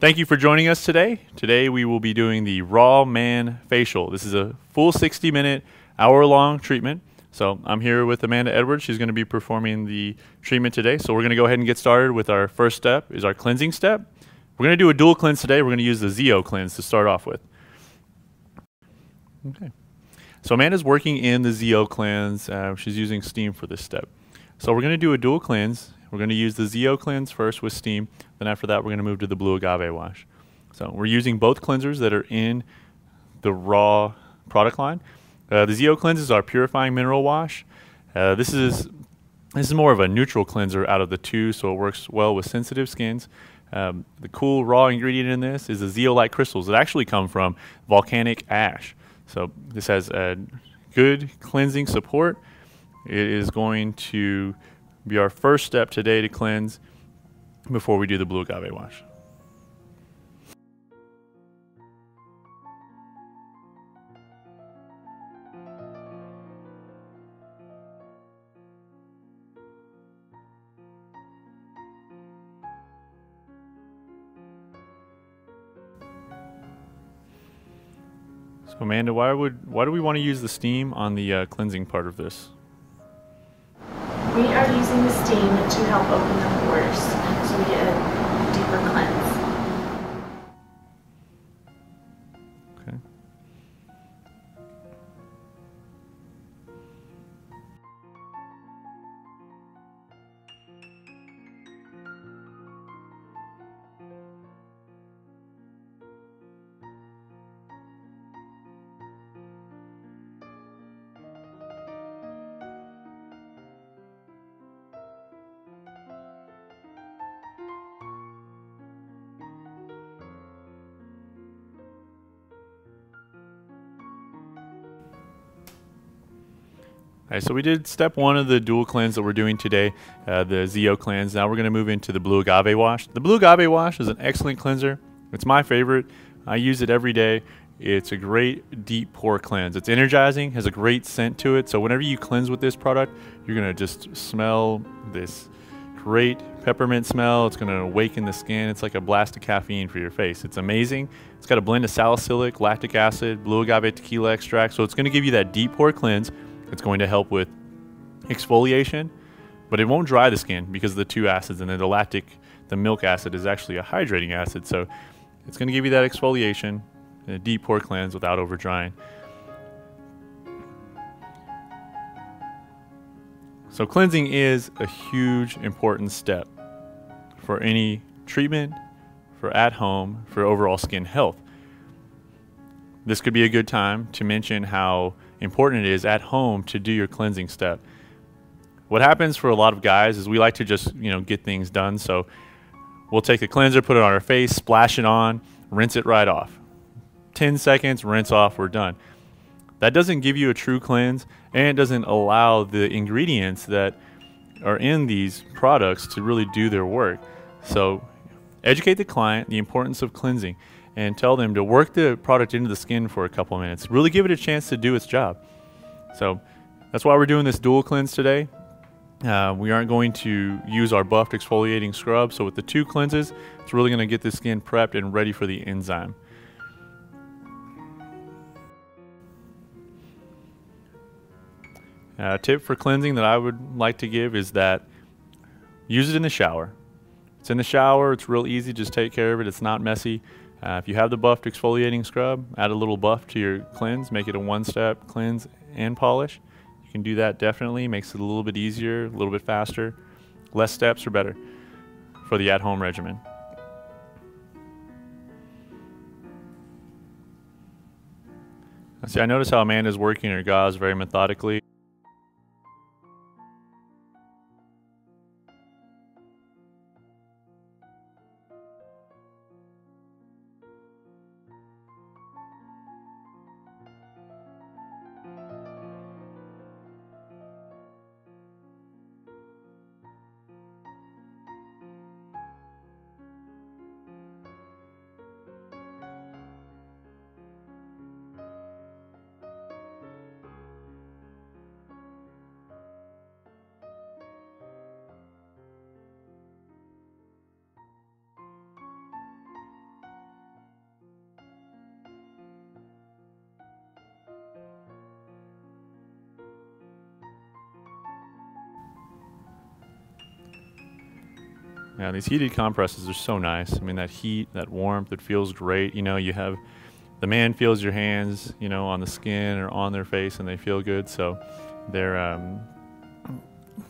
Thank you for joining us today. Today we will be doing the Raw Man Facial. This is a full 60-minute, hour-long treatment. So I'm here with Amanda Edwards. She's going to be performing the treatment today. So we're going to go ahead and get started with our first step, is our cleansing step. We're going to do a dual cleanse today. We're going to use the Zeo cleanse to start off with. Okay. So Amanda's working in the Zeo cleanse. She's using steam for this step. So we're going to do a dual cleanse. We're going to use the Zeo cleanse first with steam. Then after that, we're going to move to the blue agave wash. So we're using both cleansers that are in the Raw product line. The Zeo cleanse is our purifying mineral wash. This is more of a neutral cleanser out of the two, so it works well with sensitive skins. The cool raw ingredient in this is the zeolite crystals that actually come from volcanic ash. So this has a good cleansing support. It is going to be our first step today to cleanse before we do the blue agave wash. So Amanda, why do we want to use the steam on the cleansing part of this? We are using the steam to help open the pores so we get a deeper cleanse. Okay. All right, so we did step one of the dual cleanse that we're doing today, the Zeo cleanse. Now we're going to move into the blue agave wash. The blue agave wash is an excellent cleanser. It's my favorite. I use it every day. It's a great deep pore cleanse. It's energizing, has a great scent to it. So whenever you cleanse with this product, you're going to just smell this great peppermint smell. It's going to awaken the skin. It's like a blast of caffeine for your face. It's amazing. It's got a blend of salicylic, lactic acid, blue agave tequila extract. So it's going to give you that deep pore cleanse. It's going to help with exfoliation, but it won't dry the skin because of the two acids. And then the milk acid is actually a hydrating acid. So it's going to give you that exfoliation and a deep pore cleanse without over drying. So cleansing is a huge, important step for any treatment, for at home, for overall skin health. This could be a good time to mention how important it is at home to do your cleansing step. What happens for a lot of guys is we like to just, get things done. So we'll take the cleanser, put it on our face, splash it on, rinse it right off. 10 seconds, rinse off, we're done. That doesn't give you a true cleanse, and it doesn't allow the ingredients that are in these products to really do their work. So educate the client the importance of cleansing and tell them to work the product into the skin for a couple of minutes. Really give it a chance to do its job. So that's why we're doing this dual cleanse today. We aren't going to use our buffed exfoliating scrub. So with the two cleanses, it's really going to get the skin prepped and ready for the enzyme. A tip for cleansing that I would like to give is that use it in the shower. It's in the shower. It's real easy. Just take care of it. It's not messy. If you have the buffed exfoliating scrub, add a little buff to your cleanse. Make it a one-step cleanse and polish. You can do that definitely. Makes it a little bit easier, a little bit faster. Less steps are better for the at-home regimen. See, I notice how Amanda's working her gauze very methodically. Now these heated compresses are so nice. I mean, that heat, that warmth, it feels great. You know, you have the man feels your hands, you know, on the skin or on their face, and they feel good. So they're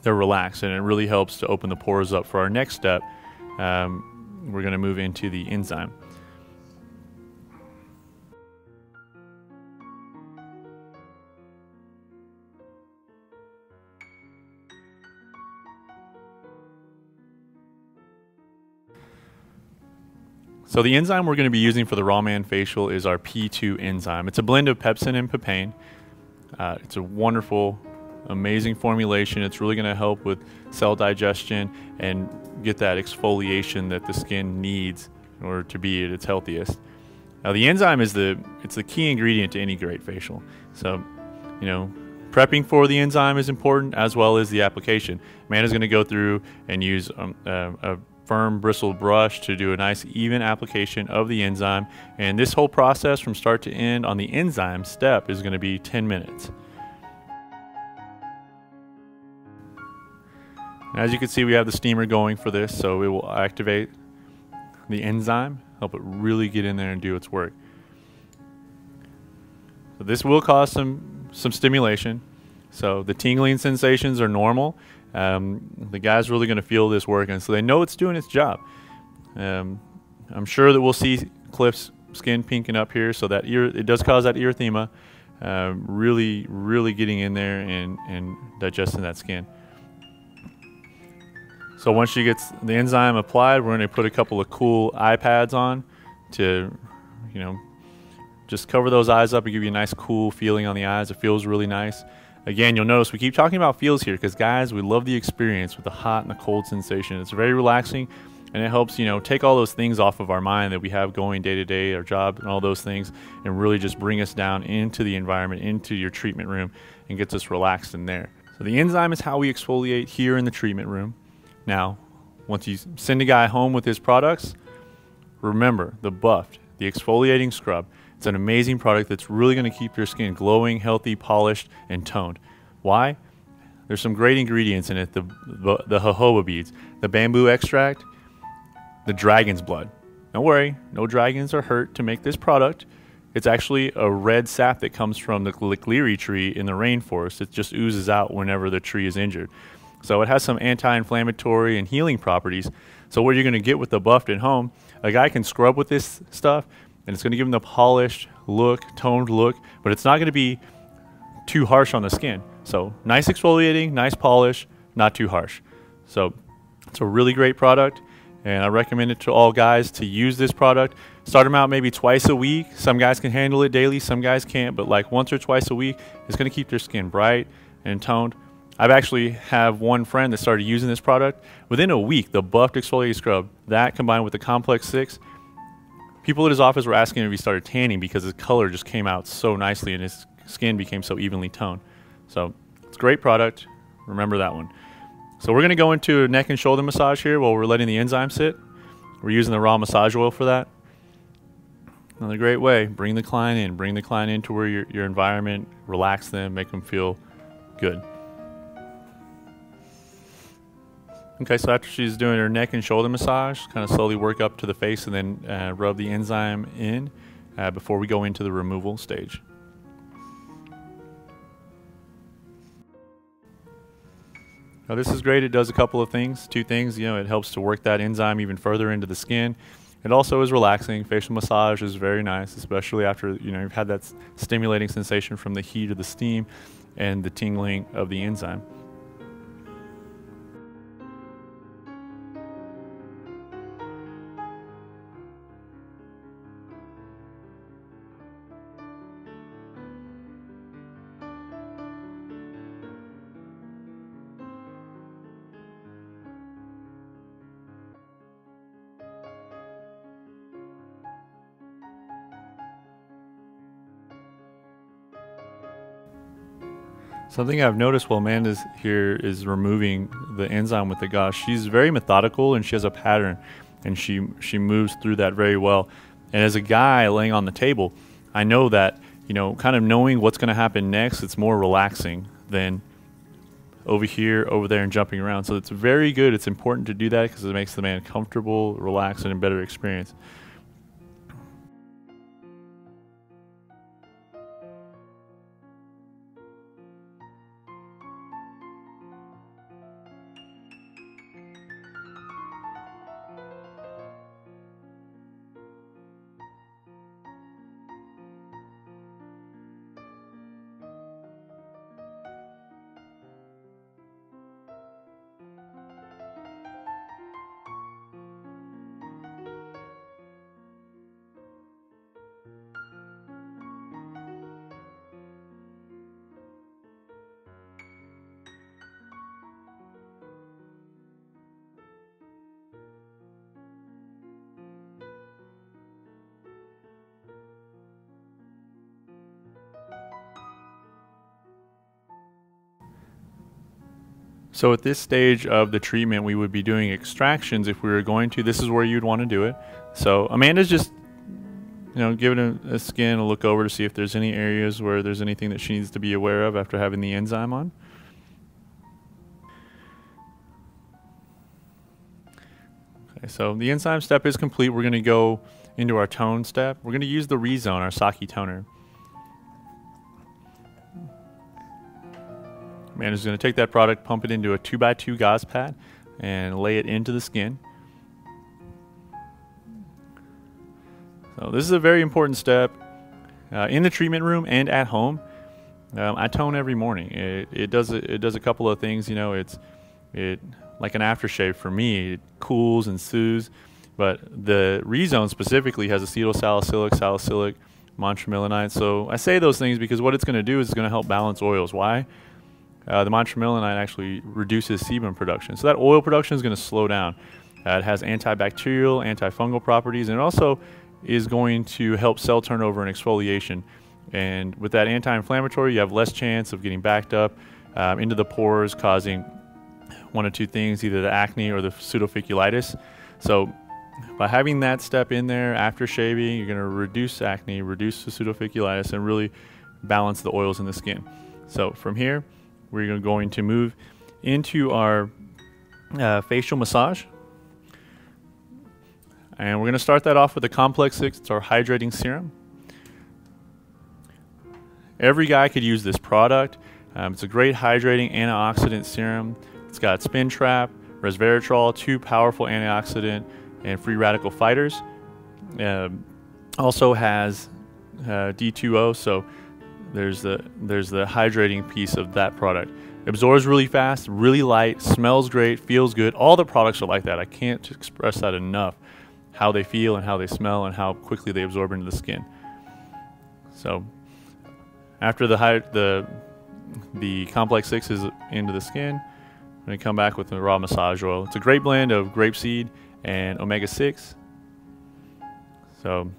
relaxed, and it really helps to open the pores up. For our next step, we're going to move into the enzyme. So the enzyme we're going to be using for the Raw Man Facial is our P2 enzyme. It's a blend of Pepsin and Papain. It's a wonderful, amazing formulation. It's really going to help with cell digestion and get that exfoliation that the skin needs in order to be at its healthiest. Now the enzyme is the key ingredient to any great facial. So, you know, prepping for the enzyme is important, as well as the application. Amanda's going to go through and use a firm bristled brush to do a nice even application of the enzyme, and this whole process from start to end on the enzyme step is going to be 10 minutes. And as you can see, we have the steamer going for this, so it will activate the enzyme, help it really get in there and do its work. So this will cause some stimulation. So the tingling sensations are normal. The guy's really going to feel this working, so they know it's doing its job. I'm sure that we'll see Cliff's skin pinking up here, so that it does cause that erythema, really getting in there and digesting that skin. So once she gets the enzyme applied, we're going to put a couple of cool eye pads on to, you know, just cover those eyes up and give you a nice cool feeling on the eyes. It feels really nice. Again, you'll notice we keep talking about feels here because, guys, we love the experience with the hot and the cold sensation. It's very relaxing, and it helps, you know, take all those things off of our mind that we have going day to day, our job and all those things, and really just bring us down into the environment, into your treatment room, and gets us relaxed in there. So the enzyme is how we exfoliate here in the treatment room. Now, once you send a guy home with his products, remember the buffed, the exfoliating scrub. It's an amazing product that's really going to keep your skin glowing, healthy, polished, and toned. Why? There's some great ingredients in it. The jojoba beads, the bamboo extract, the dragon's blood. Don't worry, no dragons are hurt to make this product. It's actually a red sap that comes from the lickleary tree in the rainforest. It just oozes out whenever the tree is injured. So it has some anti-inflammatory and healing properties. So what you're going to get with the buffed at home, a guy can scrub with this stuff, and it's going to give them the polished look, toned look, but it's not going to be too harsh on the skin. So nice exfoliating, nice polish, not too harsh. So it's a really great product, and I recommend it to all guys to use this product. Start them out maybe twice a week. Some guys can handle it daily, some guys can't, but like once or twice a week, it's going to keep their skin bright and toned. I've actually have one friend that started using this product. Within a week, the buffed exfoliating scrub, that combined with the Complex 6, people at his office were asking if he started tanning because his color just came out so nicely and his skin became so evenly toned. So it's a great product. Remember that one. So we're going to go into a neck and shoulder massage here while we're letting the enzyme sit. We're using the raw massage oil for that. Another great way. Bring the client in. Bring the client into where your environment. Relax them. Make them feel good. Okay, so after she's doing her neck and shoulder massage, kind of slowly work up to the face and then rub the enzyme in before we go into the removal stage. Now this is great. It does a couple of things, two things. You know, it helps to work that enzyme even further into the skin. It also is relaxing. Facial massage is very nice, especially after, you know, you've had that stimulating sensation from the heat of the steam and the tingling of the enzyme. Something I've noticed while Amanda's here is removing the enzyme with the gauze. She's very methodical and she has a pattern, and she moves through that very well. And as a guy laying on the table, I know that, you know, kind of knowing what's going to happen next, it's more relaxing than over here, over there, and jumping around. So it's very good. It's important to do that because it makes the man comfortable, relaxed, and a better experience. So at this stage of the treatment, we would be doing extractions if we were going to. This is where you'd want to do it. So Amanda's just, giving a skin a look over to see if there's any areas where there's anything that she needs to be aware of after having the enzyme on. Okay, so the enzyme step is complete. We're going to go into our tone step. We're going to use the Rezone, our CACTI toner. Amanda's going to take that product, pump it into a 2x2 gauze pad, and lay it into the skin. So this is a very important step in the treatment room and at home. I tone every morning. It does a couple of things. It's like an aftershave for me. It cools and soothes. But the Rezone specifically has acetylsalicylic, salicylic, montremelanite. So I say those things because what it's going to do is it's going to help balance oils. Why? The montremelanite actually reduces sebum production. So that oil production is going to slow down. It has antibacterial, antifungal properties, and it also is going to help cell turnover and exfoliation. And with that anti-inflammatory, you have less chance of getting backed up into the pores, causing one of two things, either the acne or the pseudoficulitis. So by having that step in there after shaving, you're going to reduce acne, reduce the pseudoficulitis, and really balance the oils in the skin. So from here, we're going to move into our facial massage. And we're going to start that off with the Complex 6. It's our Hydrating Serum. Every guy could use this product. It's a great hydrating antioxidant serum. It's got spin trap, resveratrol, 2 powerful antioxidant and free radical fighters. Also has D2O, so there's the hydrating piece of that product. Absorbs really fast, really light, smells great, feels good. All the products are like that. I can't express that enough. How they feel and how they smell and how quickly they absorb into the skin. So after the Complex 6 is into the skin, I'm going to come back with the raw massage oil. It's a great blend of grapeseed and omega-6. So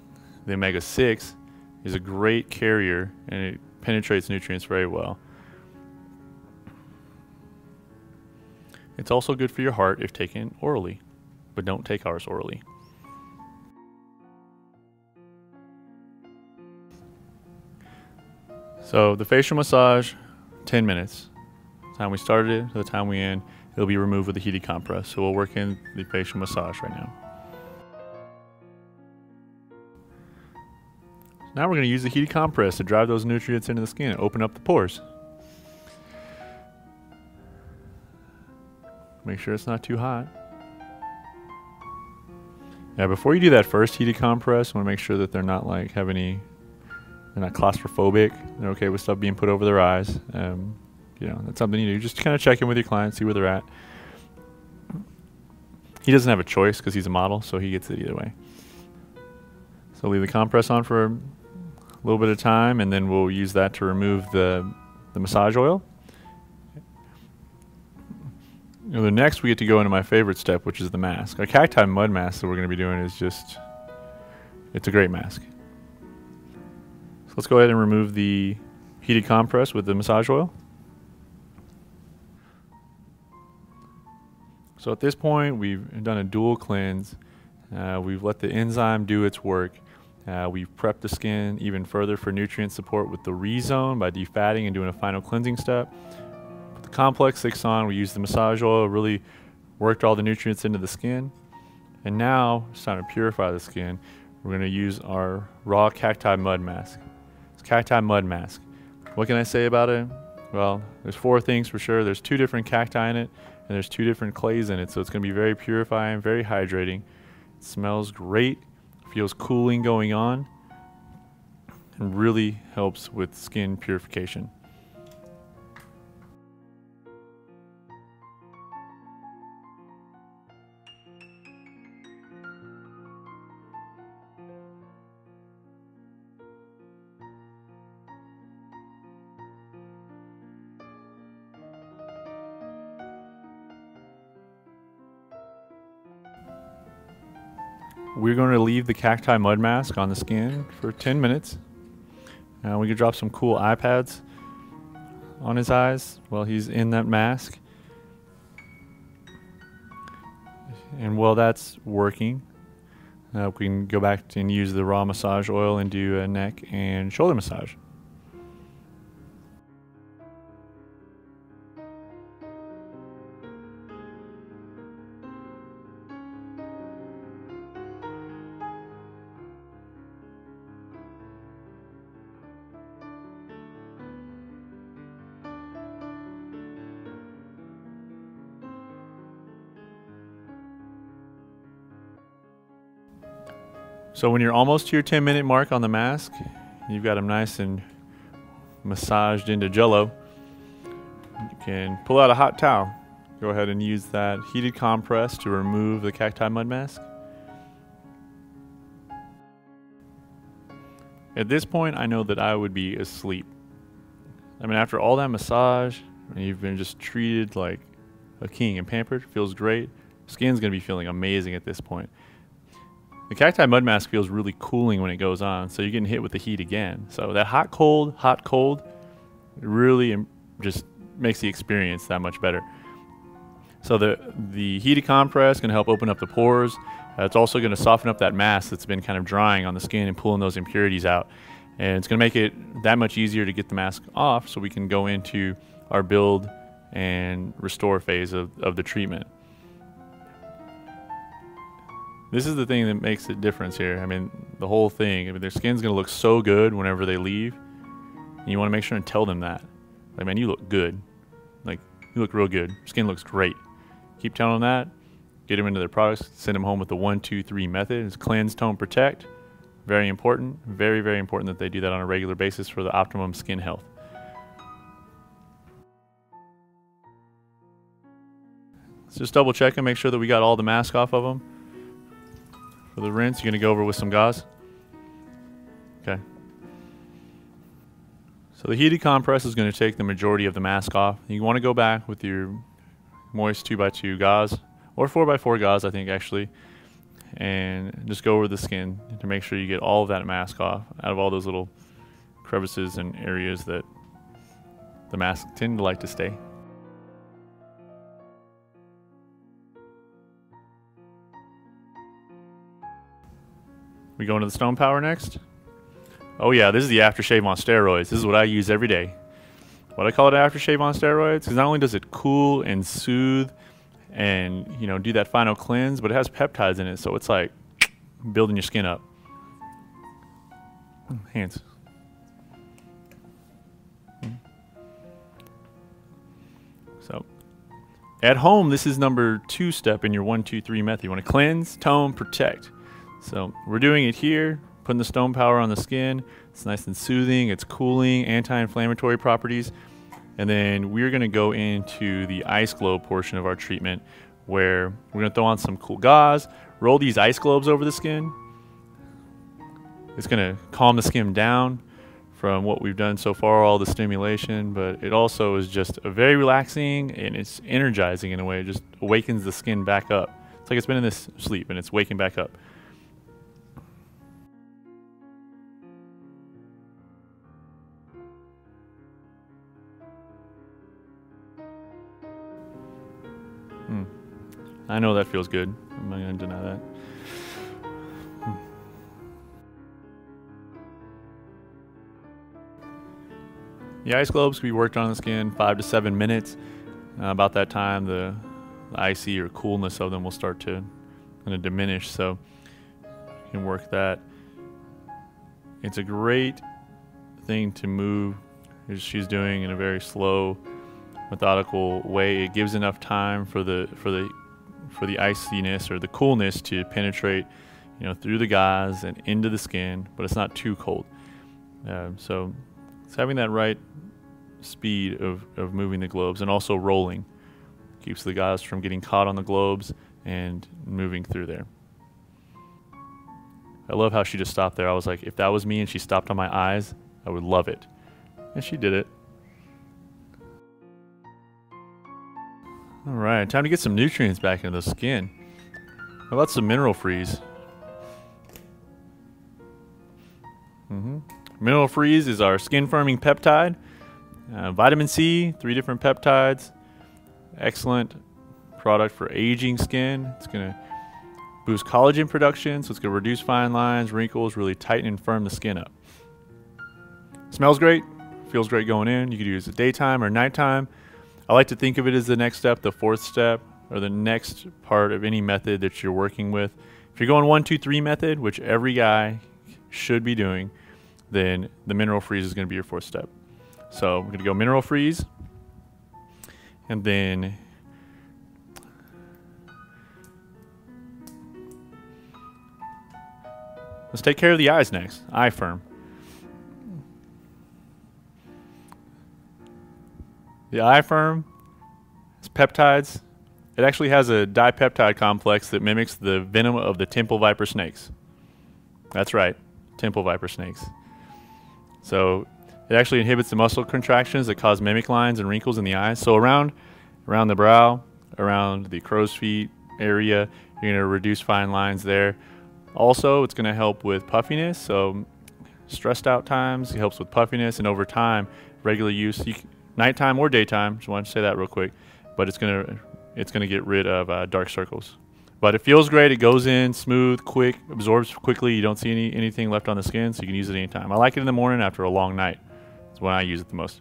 the omega-6 is a great carrier and it penetrates nutrients very well. It's also good for your heart if taken orally, but don't take ours orally. So the facial massage, 10 minutes. The time we started it to the time we end, it'll be removed with a heated compress. So we'll work in the facial massage right now. Now we're going to use the heated compress to drive those nutrients into the skin and open up the pores. Make sure it's not too hot. Now before you do that first heated compress, you want to make sure that they're not they're not claustrophobic. They're okay with stuff being put over their eyes. That's something you do. Just kind of check in with your client, see where they're at. He doesn't have a choice because he's a model, so he gets it either way. So leave the compress on for a little bit of time, and then we'll use that to remove the massage oil. The next we get to go into my favorite step, which is the mask. Our cacti mud mask that we're going to be doing is it's a great mask. So let's go ahead and remove the heated compress with the massage oil. So at this point, we've done a dual cleanse. We've let the enzyme do its work. We've prepped the skin even further for nutrient support with the Rezone by defatting and doing a final cleansing step. Put the the complex 6 on. We used the massage oil, really worked all the nutrients into the skin. And now it's time to purify the skin. We're going to use our raw cacti mud mask. It's cacti mud mask. What can I say about it? Well, there's 4 things for sure. There's 2 different cacti in it, and there's 2 different clays in it. So it's going to be very purifying, very hydrating. It smells great, feels cooling going on, and really helps with skin purification. We're going to leave the cacti mud mask on the skin for 10 minutes. We can drop some cool eye pads on his eyes while he's in that mask. And while that's working, we can go back and use the raw massage oil and do a neck and shoulder massage. So when you're almost to your 10-minute mark on the mask, you've got them nice and massaged into jello, you can pull out a hot towel. Go ahead and use that heated compress to remove the cacti mud mask. At this point, I know that I would be asleep. I mean, after all that massage, and you've been just treated like a king and pampered, feels great. Skin's going to be feeling amazing at this point. The cacti mud mask feels really cooling when it goes on, so you're getting hit with the heat again. So that hot, cold, it really just makes the experience that much better. So the heated compress is going to help open up the pores. It's also going to soften up that mask that's been kind of drying on the skin and pulling those impurities out. And it's going to make it that much easier to get the mask off so we can go into our build and restore phase of the treatment. This is the thing that makes a difference here. I mean, the whole thing. I mean, their skin's going to look so good whenever they leave. And you want to make sure and tell them that. Like, man, you look good. Like, you look real good. Skin looks great. Keep telling them that. Get them into their products. Send them home with the 1, 2, 3 method. It's cleanse, tone, protect. Very important. Very, very important that they do that on a regular basis for the optimum skin health. Let's just double check and make sure that we got all the mask off of them. For the rinse, you're going to go over with some gauze. Okay. So the heated compress is going to take the majority of the mask off. You want to go back with your moist 2x2 gauze, or 4x4 gauze, I think, actually, and just go over the skin to make sure you get all of that mask off, out of all those little crevices and areas that the masks tend to like to stay. We go into the Stone Power next. Oh yeah, this is the aftershave on steroids. This is what I use every day. What I call it aftershave on steroids, because not only does it cool and soothe and, you know, do that final cleanse, but it has peptides in it, so it's like building your skin up. Hands. So at home, this is number 2 step in your 1, 2, 3 method. You want to cleanse, tone, protect. So we're doing it here, putting the Stone Power on the skin. It's nice and soothing, it's cooling, anti-inflammatory properties. And then we're going to go into the ice globe portion of our treatment, where we're going to throw on some cool gauze, roll these ice globes over the skin. It's going to calm the skin down from what we've done so far, all the stimulation, but it also is just a very relaxing, and it's energizing in a way. It just awakens the skin back up. It's like it's been in this sleep and it's waking back up. I know that feels good. I'm not going to deny that. The ice globes can be worked on the skin 5 to 7 minutes. About that time, the icy or coolness of them will start to kind of diminish, so you can work that. It's a great thing to move, as she's doing, in a very slow, methodical way. It gives enough time for the iciness or the coolness to penetrate, through the gauze and into the skin, but it's not too cold. So it's having that right speed of moving the globes, and also rolling keeps the gauze from getting caught on the globes and moving through there. I love how she just stopped there. I was like, if that was me and she stopped on my eyes, I would love it. And she did it. All right, time to get some nutrients back into the skin. How about some mineral freeze? Mineral freeze is our skin firming peptide. Vitamin C, 3 different peptides. Excellent product for aging skin. It's going to boost collagen production, so it's going to reduce fine lines, wrinkles, really tighten and firm the skin up. Smells great, feels great going in. You could use it daytime or nighttime. I like to think of it as the next step, the 4th step, or the next part of any method that you're working with. If you're going 1, 2, 3 method, which every guy should be doing, then the mineral freeze is going to be your 4th step. So we're going to go mineral freeze, and then let's take care of the eyes next. Eye firm. The eye firm is peptides. It actually has a dipeptide complex that mimics the venom of the temple viper snakes. That's right, temple viper snakes. So it actually inhibits the muscle contractions that cause mimic lines and wrinkles in the eyes. So around the brow, around the crow's feet area, you're going to reduce fine lines there. Also, it's going to help with puffiness. So stressed out times, it helps with puffiness, and over time, regular use, nighttime or daytime, just wanted to say that real quick, but it's going to get rid of dark circles. But it feels great. It goes in smooth, quick, absorbs quickly. You don't see anything left on the skin, so you can use it anytime. I like it in the morning after a long night. That's when I use it the most.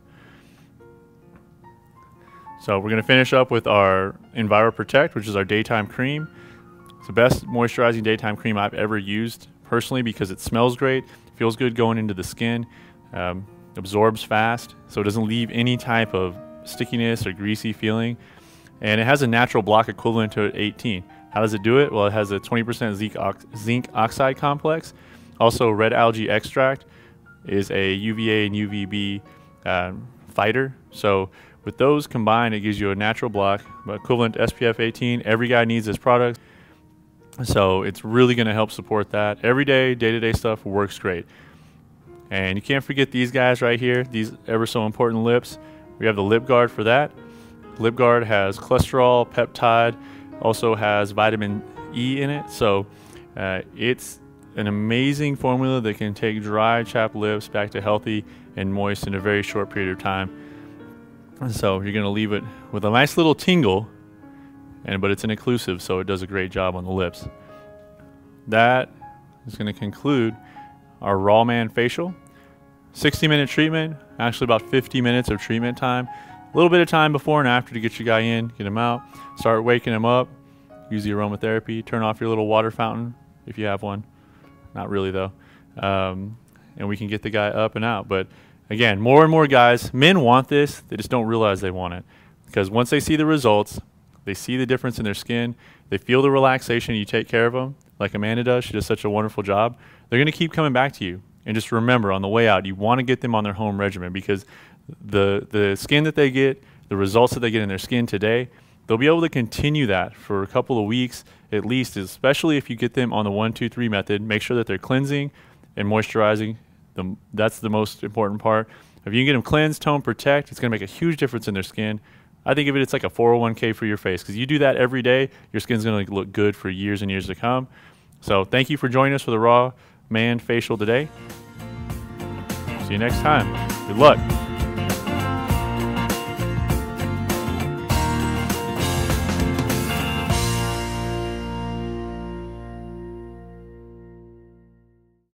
So we're going to finish up with our ENVIROPROTECT, which is our daytime cream. It's the best moisturizing daytime cream I've ever used personally, because it smells great, feels good going into the skin, absorbs fast, so it doesn't leave any type of stickiness or greasy feeling. And it has a natural block equivalent to 18. How does it do it? Well, it has a 20% zinc oxide complex. Also, red algae extract is a UVA and UVB fighter. So with those combined, it gives you a natural block, equivalent to SPF 18. Every guy needs this product. So it's really going to help support that. Everyday, day-to-day stuff works great. And you can't forget these guys right here, these ever so important lips. We have the lip guard for that. Lip guard has cholesterol, peptide, also has vitamin E in it. So it's an amazing formula that can take dry, chapped lips back to healthy and moist in a very short period of time. And so you're going to leave it with a nice little tingle, but it's an occlusive, so it does a great job on the lips. That is going to conclude our Raw Man facial. 60-minute treatment, actually about 50 minutes of treatment time. A little bit of time before and after to get your guy in, get him out, start waking him up, use the aromatherapy, turn off your little water fountain if you have one. Not really though. And we can get the guy up and out. But again, more and more guys, men want this, they just don't realize they want it. Because once they see the results, they see the difference in their skin, they feel the relaxation, you take care of them, like Amanda does, she does such a wonderful job, they're going to keep coming back to you. And just remember, on the way out, you want to get them on their home regimen, because the skin that they get, the results that they get in their skin today, they'll be able to continue that for a couple of weeks at least, especially if you get them on the 1, 2, 3 method. Make sure that they're cleansing and moisturizing. That's the most important part. If you can get them cleanse, tone, protect, it's going to make a huge difference in their skin. I think of it's like a 401k for your face, because you do that every day, your skin's going to look good for years and years to come. So thank you for joining us for the Raw Man facial today. See you next time. Good luck.